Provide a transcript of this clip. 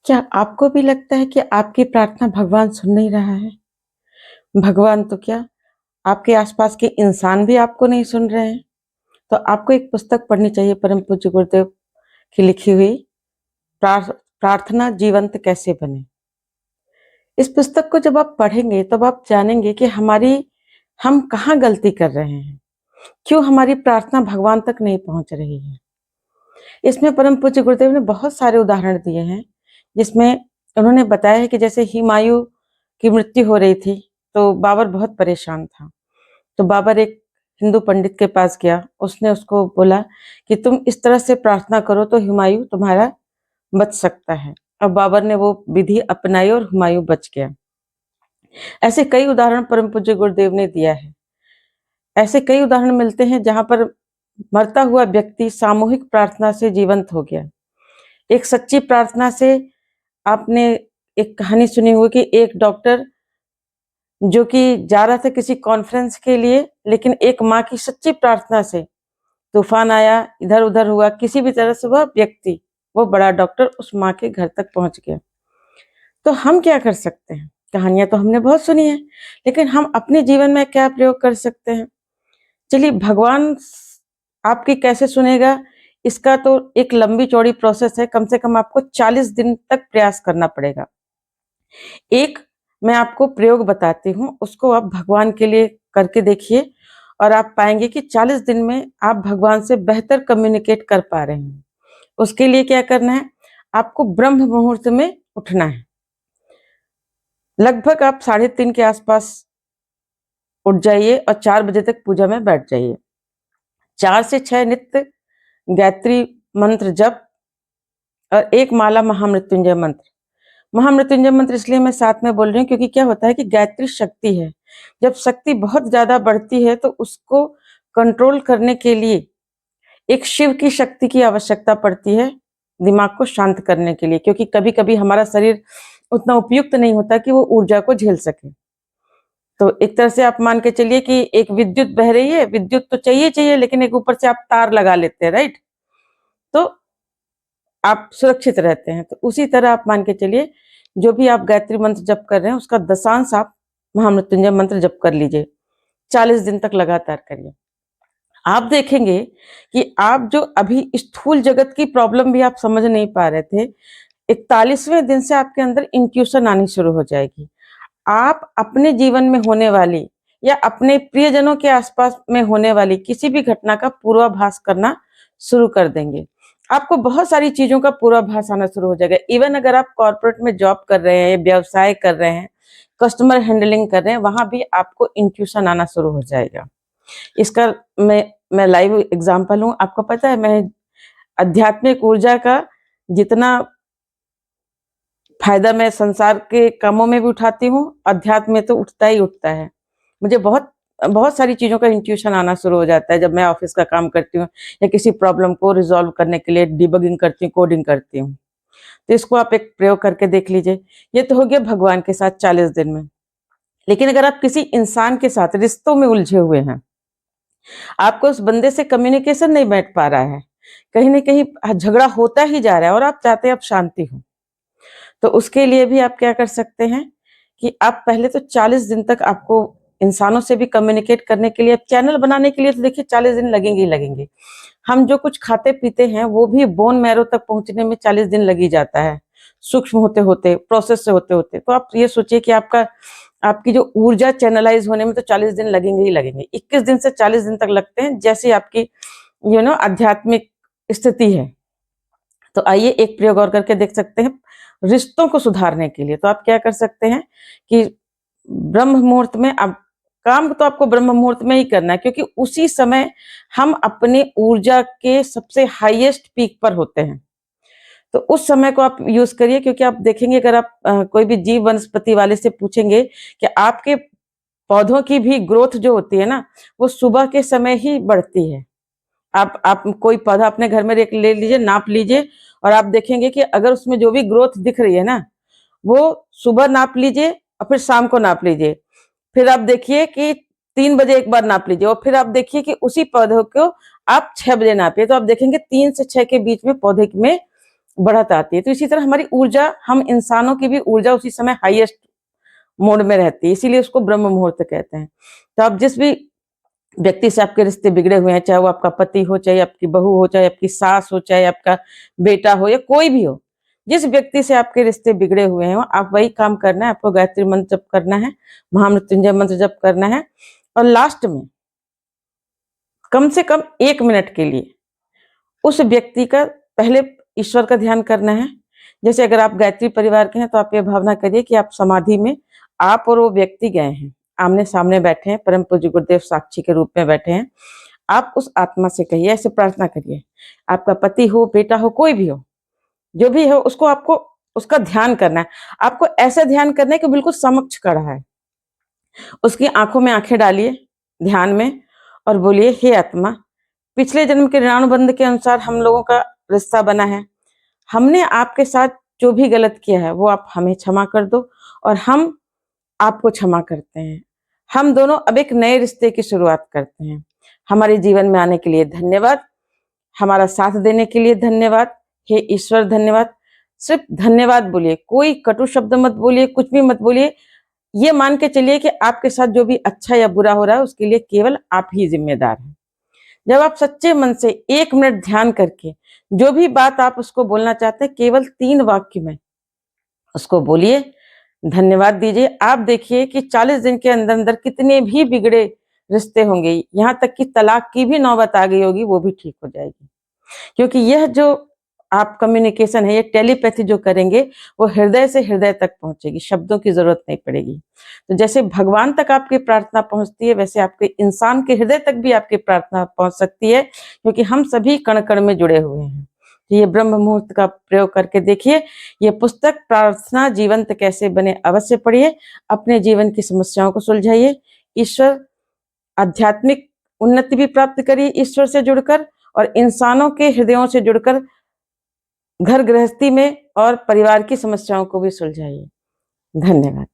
क्या आपको भी लगता है कि आपकी प्रार्थना भगवान सुन नहीं रहा है? भगवान तो क्या, आपके आसपास के इंसान भी आपको नहीं सुन रहे हैं। तो आपको एक पुस्तक पढ़नी चाहिए परम पूज्य गुरुदेव की लिखी हुई प्रार्थना जीवंत कैसे बने। इस पुस्तक को जब आप पढ़ेंगे तब आप जानेंगे कि हम कहाँ गलती कर रहे हैं, क्यों हमारी प्रार्थना भगवान तक नहीं पहुंच रही है। इसमें परम पूज्य गुरुदेव ने बहुत सारे उदाहरण दिए हैं, जिसमें उन्होंने बताया है कि जैसे हुमायूं की मृत्यु हो रही थी, तो बाबर बहुत परेशान था। तो बाबर एक हिंदू पंडित के पास गया, उसने उसको बोला कि तुम इस तरह से प्रार्थना करो तो हुमायूं तुम्हारा बच सकता है। अब बाबर ने वो विधि अपनाई और हुमायूं बच गया। ऐसे कई उदाहरण परम पूज्य गुरुदेव ने दिया है। ऐसे कई उदाहरण मिलते हैं जहां पर मरता हुआ व्यक्ति सामूहिक प्रार्थना से जीवंत हो गया। एक सच्ची प्रार्थना से आपने एक कहानी सुनी होगी कि एक डॉक्टर जो कि जा रहा था किसी कॉन्फ्रेंस के लिए, लेकिन एक माँ की सच्ची प्रार्थना से तूफान आया, इधर उधर हुआ, किसी भी तरह से वह व्यक्ति, वो बड़ा डॉक्टर उस माँ के घर तक पहुंच गया। तो हम क्या कर सकते हैं? कहानियां तो हमने बहुत सुनी है, लेकिन हम अपने जीवन में क्या प्रयोग कर सकते हैं? चलिए, भगवान आपकी कैसे सुनेगा, इसका तो एक लंबी चौड़ी प्रोसेस है। कम से कम आपको 40 दिन तक प्रयास करना पड़ेगा। एक मैं आपको प्रयोग बताती हूँ, उसको आप भगवान के लिए करके देखिए और आप पाएंगे कि 40 दिन में आप भगवान से बेहतर कम्युनिकेट कर पा रहे हैं। उसके लिए क्या करना है? आपको ब्रह्म मुहूर्त में उठना है। लगभग आप 3:30 के आसपास उठ जाइए और 4 बजे तक पूजा में बैठ जाइए। 4 से 6 नित्य गायत्री मंत्र जप और एक माला महामृत्युंजय मंत्र। महामृत्युंजय मंत्र इसलिए मैं साथ में बोल रही हूँ क्योंकि क्या होता है कि गायत्री शक्ति है। जब शक्ति बहुत ज्यादा बढ़ती है तो उसको कंट्रोल करने के लिए एक शिव की शक्ति की आवश्यकता पड़ती है, दिमाग को शांत करने के लिए, क्योंकि कभी कभी हमारा शरीर उतना उपयुक्त नहीं होता कि वो ऊर्जा को झेल सके। तो एक तरह से आप मान के चलिए कि एक विद्युत बह रही है, विद्युत तो चाहिए चाहिए, लेकिन एक ऊपर से आप तार लगा लेते हैं, राइट? तो आप सुरक्षित रहते हैं। तो उसी तरह आप मान के चलिए, जो भी आप गायत्री मंत्र जप कर रहे हैं उसका दशांश आप महामृत्युंजय मंत्र जप कर लीजिए। 40 दिन तक लगातार करिए। आप देखेंगे कि आप जो अभी स्थूल जगत की प्रॉब्लम भी आप समझ नहीं पा रहे थे, 41वें दिन से आपके अंदर इंट्यूशन आनी शुरू हो जाएगी। आप अपने जीवन में होने वाली या अपने प्रियजनों के आसपास में होने वाली किसी भी घटना का पूर्वाभास करना शुरू कर देंगे। आपको बहुत सारी चीजों का पूर्वाभास आना शुरू हो जाएगा। इवन अगर आप कॉर्पोरेट में जॉब कर रहे हैं, व्यवसाय कर रहे हैं, कस्टमर हैंडलिंग कर रहे हैं, वहां भी आपको इंट्यूशन आना शुरू हो जाएगा। इसका मैं लाइव एग्जांपल हूँ। आपको पता है, मैं आध्यात्मिक ऊर्जा का जितना फायदा मैं संसार के कामों में भी उठाती हूँ, अध्यात्म में तो उठता ही उठता है। मुझे बहुत बहुत सारी चीजों का इंट्यूशन आना शुरू हो जाता है जब मैं ऑफिस का काम करती हूँ या किसी प्रॉब्लम को रिजॉल्व करने के लिए डिबगिंग करती हूँ, कोडिंग करती हूँ। तो इसको आप एक प्रयोग करके देख लीजिए। ये तो हो गया भगवान के साथ 40 दिन में। लेकिन अगर आप किसी इंसान के साथ रिश्तों में उलझे हुए हैं, आपको उस बंदे से कम्युनिकेशन नहीं बैठ पा रहा है, कहीं ना कहीं झगड़ा होता ही जा रहा है और आप चाहते हैं अब शांति हो, तो उसके लिए भी आप क्या कर सकते हैं कि आप पहले तो 40 दिन तक आपको इंसानों से भी कम्युनिकेट करने के लिए, चैनल बनाने के लिए तो देखिए 40 दिन लगेंगे ही लगेंगे। हम जो कुछ खाते पीते हैं वो भी बोन मैरो तक पहुंचने में 40 दिन लग ही जाता है, सूक्ष्म होते होते, प्रोसेस से होते होते। तो आप ये सोचिए कि आपकी जो ऊर्जा चैनलाइज होने में तो 40 दिन लगेंगे ही लगेंगे। 21 दिन से 40 दिन तक लगते हैं, जैसी आपकी आध्यात्मिक स्थिति है। तो आइए एक प्रयोग और करके देख सकते हैं रिश्तों को सुधारने के लिए। तो आप क्या कर सकते हैं कि ब्रह्म मुहूर्त में, अब काम तो आपको ब्रह्म मुहूर्त में ही करना है, क्योंकि उसी समय हम अपने ऊर्जा के सबसे हाईएस्ट पीक पर होते हैं। तो उस समय को आप यूज करिए, क्योंकि आप देखेंगे अगर आप कोई भी जीव वनस्पति वाले से पूछेंगे कि आपके पौधों की भी ग्रोथ जो होती है ना, वो सुबह के समय ही बढ़ती है। आप कोई पौधा अपने घर में ले लीजिए, नाप लीजिए, और आप देखेंगे कि अगर उसमें जो भी ग्रोथ दिख रही है ना, वो सुबह नाप लीजिए और फिर शाम को नाप लीजिए। फिर आप देखिए कि 3 बजे एक बार नाप लीजिए और फिर आप देखिए कि उसी पौधे को आप 6 बजे नापिए। तो आप देखेंगे 3 से 6 के बीच में पौधे में बढ़त आती है। तो इसी तरह हमारी ऊर्जा, हम इंसानों की भी ऊर्जा उसी समय हाईएस्ट मोड में रहती है, इसीलिए उसको ब्रह्म मुहूर्त कहते हैं। तो आप जिस भी व्यक्ति से आपके रिश्ते बिगड़े हुए हैं, चाहे वो आपका पति हो, चाहे आपकी बहू हो, चाहे आपकी सास हो, चाहे आपका बेटा हो या कोई भी हो, जिस व्यक्ति से आपके रिश्ते बिगड़े हुए हैं, आप वही काम करना है। आपको गायत्री मंत्र जप करना है, महामृत्युंजय मंत्र जप करना है और लास्ट में कम से कम 1 मिनट के लिए उस व्यक्ति का पहले ईश्वर का ध्यान करना है। जैसे अगर आप गायत्री परिवार के हैं तो आप ये भावना करिए कि आप समाधि में आप और वो व्यक्ति गए हैं, आमने-सामने बैठे हैं, परम पूज्य गुरुदेव साक्षी के रूप में बैठे हैं। आप उस आत्मा से कहिए, ऐसे प्रार्थना करिए, आपका पति हो, बेटा हो, कोई भी हो, जो भी हो उसको आपको उसका ध्यान करना है। आपको ऐसा ध्यान करना है कि बिल्कुल समक्ष खड़ा है। उसकी आँखों में आँखें डालिए ध्यान में और बोलिए, हे आत्मा, पिछले जन्म के ऋणानुबंध के अनुसार हम लोगों का रिश्ता बना है। हमने आपके साथ जो भी गलत किया है वो आप हमें क्षमा कर दो और हम आपको क्षमा करते हैं। हम दोनों अब एक नए रिश्ते की शुरुआत करते हैं। हमारे जीवन में आने के लिए धन्यवाद, हमारा साथ देने के लिए धन्यवाद। हे ईश्वर धन्यवाद। सिर्फ धन्यवाद बोलिए, कोई कटु शब्द मत बोलिए, कुछ भी मत बोलिए। ये मान के चलिए कि आपके साथ जो भी अच्छा या बुरा हो रहा है उसके लिए केवल आप ही जिम्मेदार हैं। जब आप सच्चे मन से 1 मिनट ध्यान करके जो भी बात आप उसको बोलना चाहते हैं, केवल 3 वाक्य में उसको बोलिए, धन्यवाद दीजिए। आप देखिए कि 40 दिन के अंदर-अंदर कितने भी बिगड़े रिश्ते होंगे, यहाँ तक कि तलाक की भी नौबत आ गई होगी, वो भी ठीक हो जाएगी। क्योंकि यह जो आप कम्युनिकेशन है, ये टेलीपैथी जो करेंगे, वो हृदय से हृदय तक पहुँचेगी, शब्दों की ज़रूरत नहीं पड़ेगी। तो जैसे भगवान तक आपकी प्रार्थना पहुँचती है, वैसे आपके इंसान के हृदय तक भी आपकी प्रार्थना पहुँच सकती है, क्योंकि हम सभी कण-कण में जुड़े हुए हैं। तो ये ब्रह्म मुहूर्त का प्रयोग करके देखिए। ये पुस्तक प्रार्थना जीवंत कैसे बने अवश्य पढ़िए, अपने जीवन की समस्याओं को सुलझाइए। ईश्वर आध्यात्मिक उन्नति भी प्राप्त करिए ईश्वर से जुड़कर और इंसानों के हृदयों से जुड़कर घर गृहस्थी में और परिवार की समस्याओं को भी सुलझाइए। धन्यवाद।